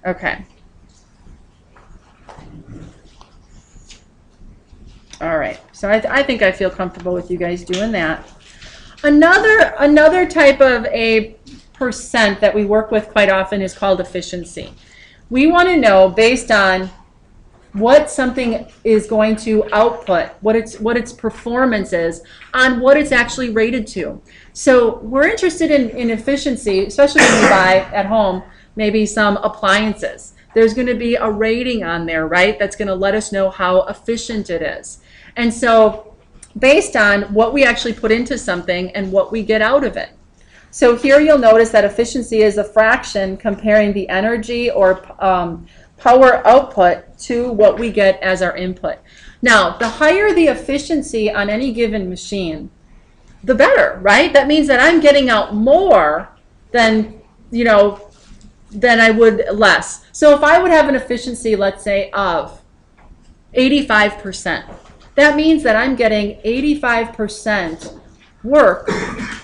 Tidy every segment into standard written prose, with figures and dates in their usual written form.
Okay. All right. So I think I feel comfortable with you guys doing that. Another type of a percent that we work with quite often is called efficiency. We want to know, based on what something is going to output, what its performance is, on what it's actually rated to. So we're interested in efficiency, especially when you buy at home maybe some appliances. There's going to be a rating on there, right? That's going to let us know how efficient it is. And so based on what we actually put into something and what we get out of it. So here you'll notice that efficiency is a fraction comparing the energy or power output to what we get as our input. Now, the higher the efficiency on any given machine, the better, right? That means that I'm getting out more than, than I would less. So if I would have an efficiency, let's say, of 85%, that means that I'm getting 85% work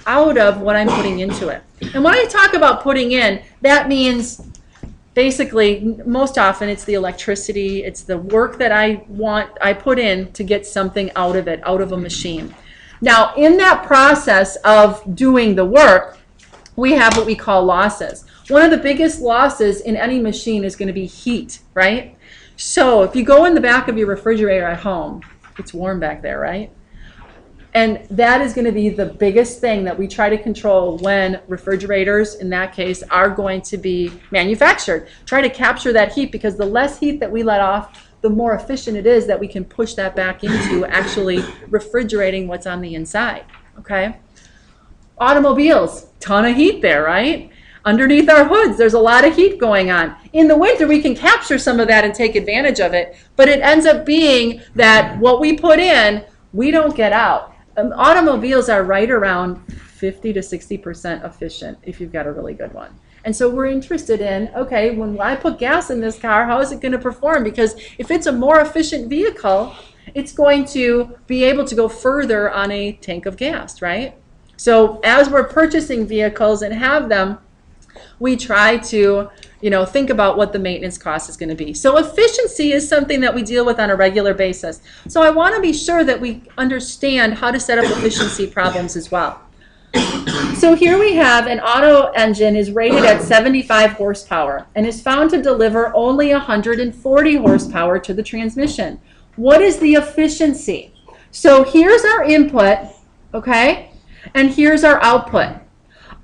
out of what I'm putting into it. And when I talk about putting in, that means basically, most often it's the electricity, it's the work that I put in to get something out of it, out of a machine. Now, in that process of doing the work, we have what we call losses. One of the biggest losses in any machine is going to be heat, right? So if you go in the back of your refrigerator at home, it's warm back there, right? And that is going to be the biggest thing that we try to control when refrigerators, in that case, are going to be manufactured. Try to capture that heat, because the less heat that we let off, the more efficient it is that we can push that back into actually refrigerating what's on the inside, okay? Automobiles, ton of heat there, right? Underneath our hoods, there's a lot of heat going on. In the winter, we can capture some of that and take advantage of it, but it ends up being that what we put in, we don't get out. Automobiles are right around 50 to 60% efficient if you've got a really good one. And so we're interested in, okay, when I put gas in this car, how is it going to perform? Because if it's a more efficient vehicle, it's going to be able to go further on a tank of gas, right? So as we're purchasing vehicles and have them, we try to think about what the maintenance cost is going to be. So efficiency is something that we deal with on a regular basis. So I want to be sure that we understand how to set up efficiency problems as well. So here we have an auto engine is rated at 75 horsepower and is found to deliver only 140 horsepower to the transmission. What is the efficiency? So here's our input, okay? And here's our output.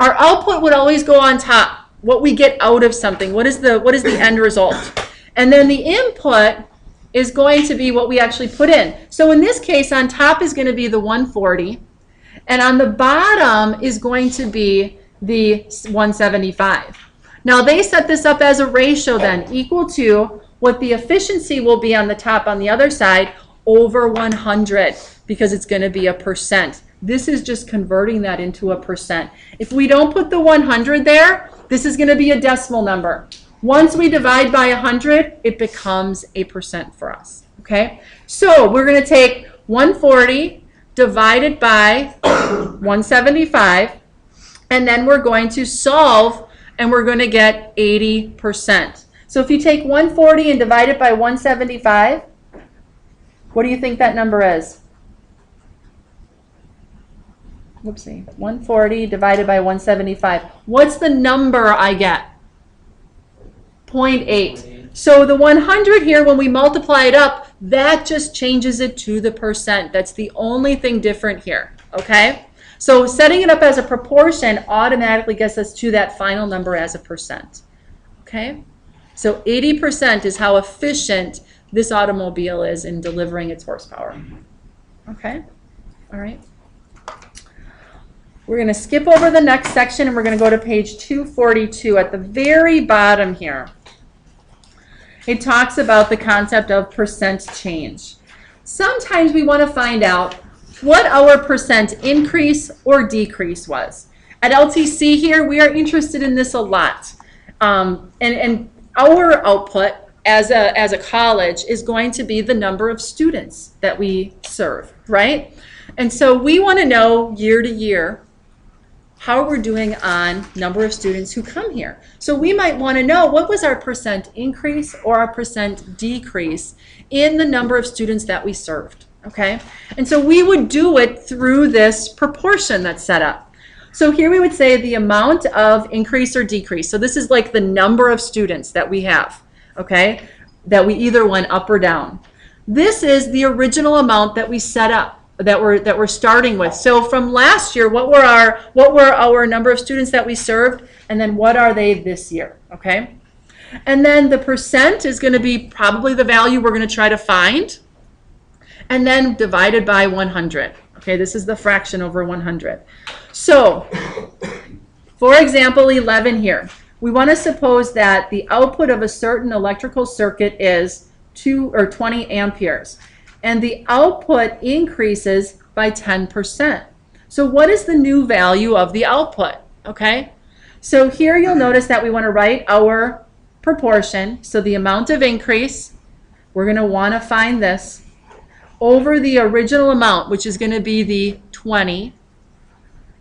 Our output would always go on top. What we get out of something. What is the end result? And then the input is going to be what we actually put in. So in this case, on top is going to be the 140, and on the bottom is going to be the 175. Now they set this up as a ratio then, equal to what the efficiency will be on the top on the other side over 100, because it's going to be a percent. This is just converting that into a percent. If we don't put the 100 there, this is going to be a decimal number. Once we divide by 100, it becomes a percent for us, okay? So we're going to take 140 divided by 175, and then we're going to solve, and we're going to get 80%. So if you take 140 and divide it by 175, what do you think that number is? Whoopsie, 140 divided by 175. What's the number I get? 0.8. So the 100 here, when we multiply it up, that just changes it to the percent. That's the only thing different here, okay? So setting it up as a proportion automatically gets us to that final number as a percent, okay? So 80% is how efficient this automobile is in delivering its horsepower, okay? All right. We're going to skip over the next section and we're going to go to page 242 at the very bottom here. It talks about the concept of percent change. Sometimes we want to find out what our percent increase or decrease was. At LTC here, we are interested in this a lot. And our output as a college is going to be the number of students that we serve, right? And so we want to know year to year how we're doing on number of students who come here. So we might want to know what was our percent increase or our percent decrease in the number of students that we served, okay? And so we would do it through this proportion that's set up. So here we would say the amount of increase or decrease. So this is like the number of students that we have, okay, that we either went up or down. This is the original amount that we set up, that we're starting with. So from last year, what were our number of students that we served, and then what are they this year, okay? And then the percent is going to be probably the value we're going to try to find, and then divided by 100. Okay, this is the fraction over 100. So, for example, 11 here. We want to suppose that the output of a certain electrical circuit is 20 amperes, and the output increases by 10%. So what is the new value of the output? Okay, so here you'll notice that we want to write our proportion. So the amount of increase, we're going to want to find this over the original amount, which is going to be the 20,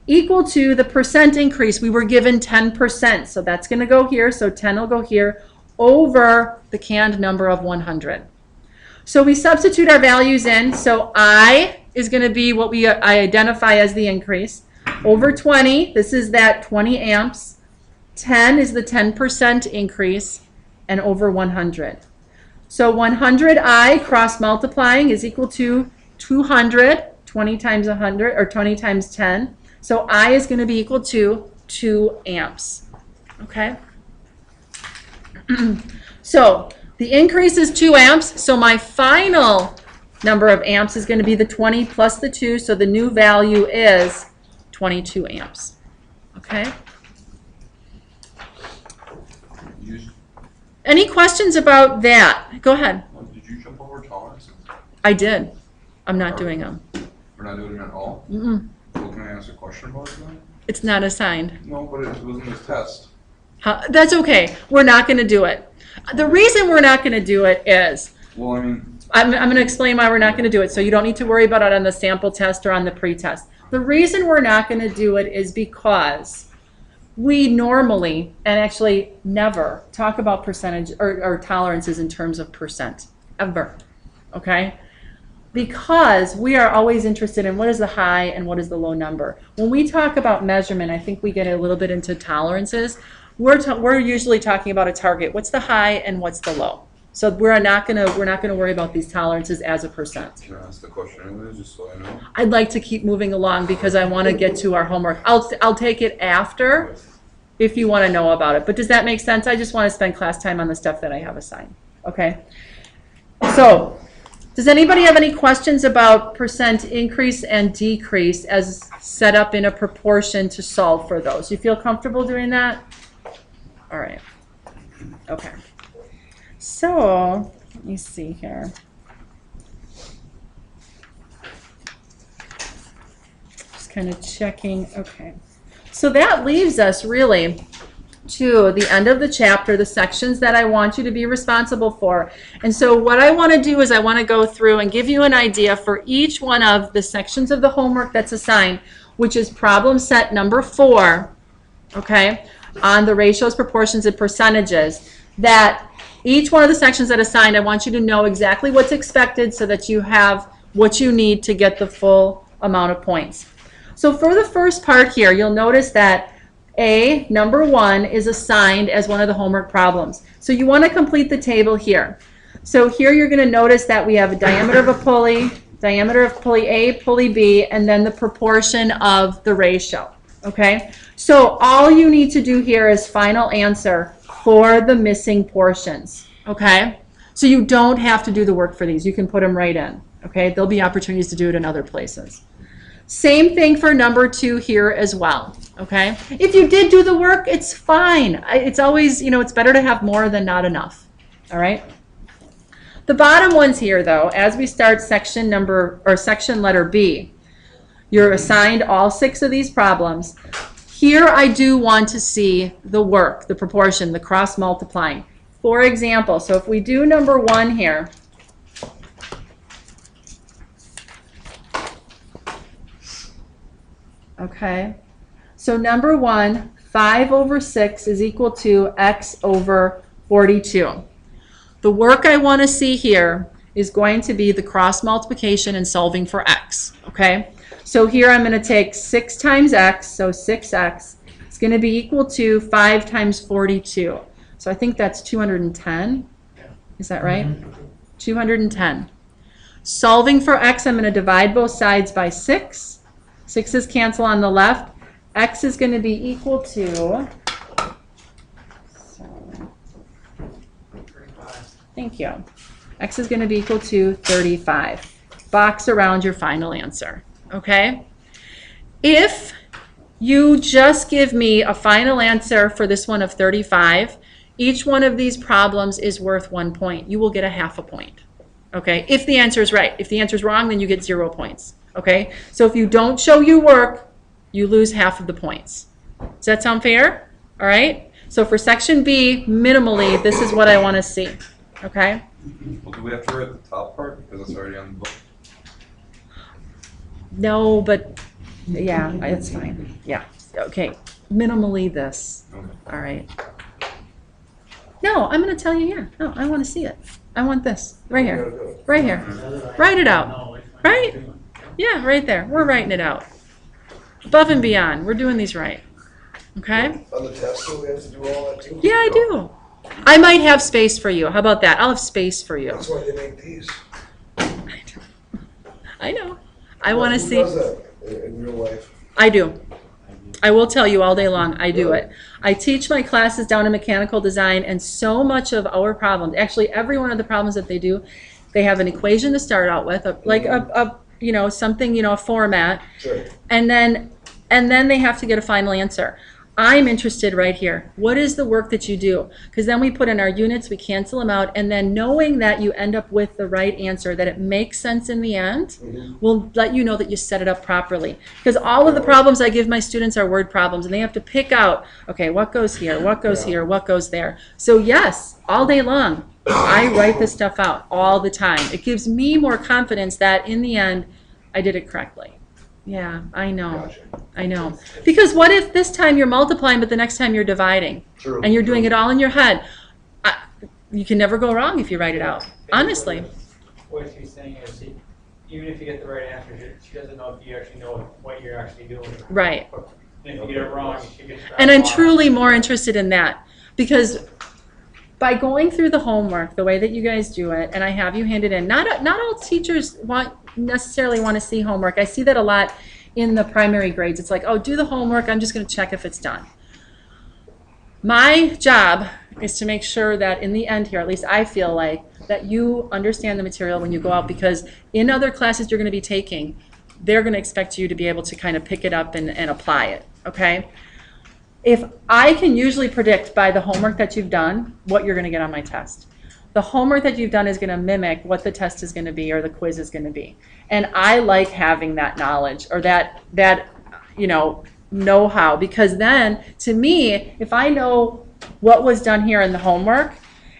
equal to the percent increase. We were given 10%, so that's going to go here, so 10 will go here, over the canned number of 100. So we substitute our values in, so I is going to be what I identify as the increase, over 20, this is that 20 amps, 10 is the 10% increase, and over 100. So 100I cross multiplying is equal to 200, 20 times 100, or 20 times 10. So I is going to be equal to 2 amps. Okay? So the increase is 2 amps. So my final number of amps is going to be the 20 plus the 2. So the new value is 22 amps. Okay? Any questions about that? Go ahead. Did you jump over tolerances? I did. I'm not doing them. We're not doing them at all? Mm-mm. Well, can I ask a question about that? It's not assigned. No, but it wasn't this test. That's okay. We're not going to do it. The reason we're not going to do it is, Well, I mean, I'm going to explain why we're not going to do it, so you don't need to worry about it on the sample test or on the pre-test. The reason we're not going to do it is because we normally, and actually never, talk about percentage or tolerances in terms of percent, ever, okay? Because we are always interested in what is the high and what is the low number. When we talk about measurement, I think we get a little bit into tolerances. We're usually talking about a target. What's the high and what's the low? So we're not gonna worry about these tolerances as a percent. can I ask the question anyways, just so I know? I'd like to keep moving along because I want to get to our homework. I'll take it after if you want to know about it. But does that make sense? I just want to spend class time on the stuff that I have assigned. Okay. So, does anybody have any questions about percent increase and decrease as set up in a proportion to solve for those? You feel comfortable doing that? All right. Okay. So, let me see here. Just kind of checking. Okay. So that leaves us really to the end of the chapter, the sections that I want you to be responsible for. And so what I want to do is I want to go through and give you an idea for each one of the sections of the homework that's assigned, which is problem set number 4, okay, on the ratios, proportions, and percentages, that each one of the sections that assigned, I want you to know exactly what's expected so that you have what you need to get the full amount of points. So for the first part here, you'll notice that number 1 is assigned as one of the homework problems. So you want to complete the table here. So here you're going to notice that we have a diameter of a pulley, diameter of pulley A, pulley B, and then the proportion of the ratio. Okay? So all you need to do here is final answer for the missing portions. Okay? So you don't have to do the work for these. You can put them right in. Okay? There'll be opportunities to do it in other places. Same thing for number 2 here as well, okay? If you did do the work, it's fine. It's always, it's better to have more than not enough, all right? The bottom ones here, though, as we start section letter B, you're assigned all 6 of these problems. Here I do want to see the work, the proportion, the cross multiplying. For example, so if we do number 1 here, okay, So number 1, 5 over 6 is equal to x over 42. The work I want to see here is going to be the cross multiplication and solving for x, okay? So here I'm going to take 6 times x, so 6x. It's going to be equal to 5 times 42. So I think that's 210. Is that right? 210. Solving for x, I'm going to divide both sides by 6. 6's cancel on the left. X is going to be equal to, thank you. X is going to be equal to 35. Box around your final answer, okay? If you just give me a final answer for this one of 35, each one of these problems is worth 1 point. You will get a half a point, okay? If the answer is right. If the answer is wrong, then you get 0 points, okay? So if you don't show your work, you lose half of the points. Does that sound fair? All right? So for section B, minimally, this is what I want to see, okay? Well, do we have to write the top part because it's already on the book? No, but yeah, it's fine. Yeah, okay. Minimally this. Okay. All right. No, I'm going to tell you here. No, I want to see it. I want this. Right here. Right here. Write it out. Right? Yeah, right there. We're writing it out. Above and beyond. We're doing these right. Okay? On the test, so we have to do all that too? Yeah, I do. I might have space for you. How about that? I'll have space for you. That's why they make these. I know. I want to Who see. does that in real life? I do. I will tell you all day long, I do it. I teach my classes down in mechanical design, and so much of our problems, actually every one of the problems that they do, they have an equation to start out with, like a you know, something, you know, a format, Sure. and then they have to get a final answer. I'm interested right here. What is the work that you do? Because then we put in our units, we cancel them out, and then knowing that you end up with the right answer, that it makes sense in the end, will let you know that you set it up properly. Because all of the problems I give my students are word problems, and they have to pick out, okay, what goes here, what goes here, what goes there. So yes, all day long, I write this stuff out all the time. It gives me more confidence that in the end, I did it correctly. Yeah, I know. Gotcha. I know. Because what if this time you're multiplying, but the next time you're dividing? True. And you're doing it all in your head. You can never go wrong if you write it out. Honestly. What she's saying is, even if you get the right answer, she doesn't know if you actually know what you're actually doing. Right. And if you get it wrong, she gets And I'm truly more interested in that. Because by going through the homework the way that you guys do it, and I have you hand it in, not all teachers necessarily want to see homework. I see that a lot in the primary grades. It's like, oh, do the homework, I'm just going to check if it's done. My job is to make sure that in the end here, at least I feel like, that you understand the material when you go out, because in other classes you're going to be taking, they're going to expect you to be able to kind of pick it up and apply it, okay? If I can usually predict by the homework that you've done what you're going to get on my test. The homework that you've done is going to mimic what the test is going to be or the quiz is going to be. And I like having that knowledge or that you know-how, because then, to me, if I know what was done here in the homework,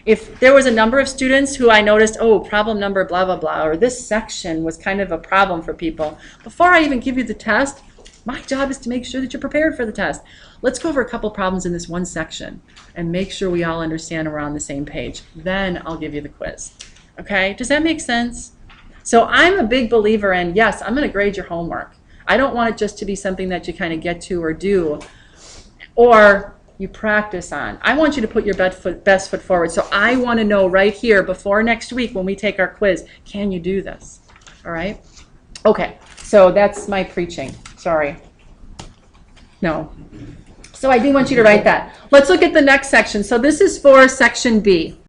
if there was a number of students who I noticed, oh, problem number blah, blah, blah, or this section was kind of a problem for people, before I even give you the test, my job is to make sure that you're prepared for the test. Let's go over a couple problems in this one section and make sure we all understand and we're on the same page. Then I'll give you the quiz. Okay? Does that make sense? So I'm a big believer in, yes, I'm going to grade your homework. I don't want it just to be something that you kind of get to or do or you practice on. I want you to put your best foot forward. So I want to know right here before next week when we take our quiz, can you do this? All right? Okay. So that's my preaching. Sorry. No. So I do want you to write that. Let's look at the next section. So this is for section B.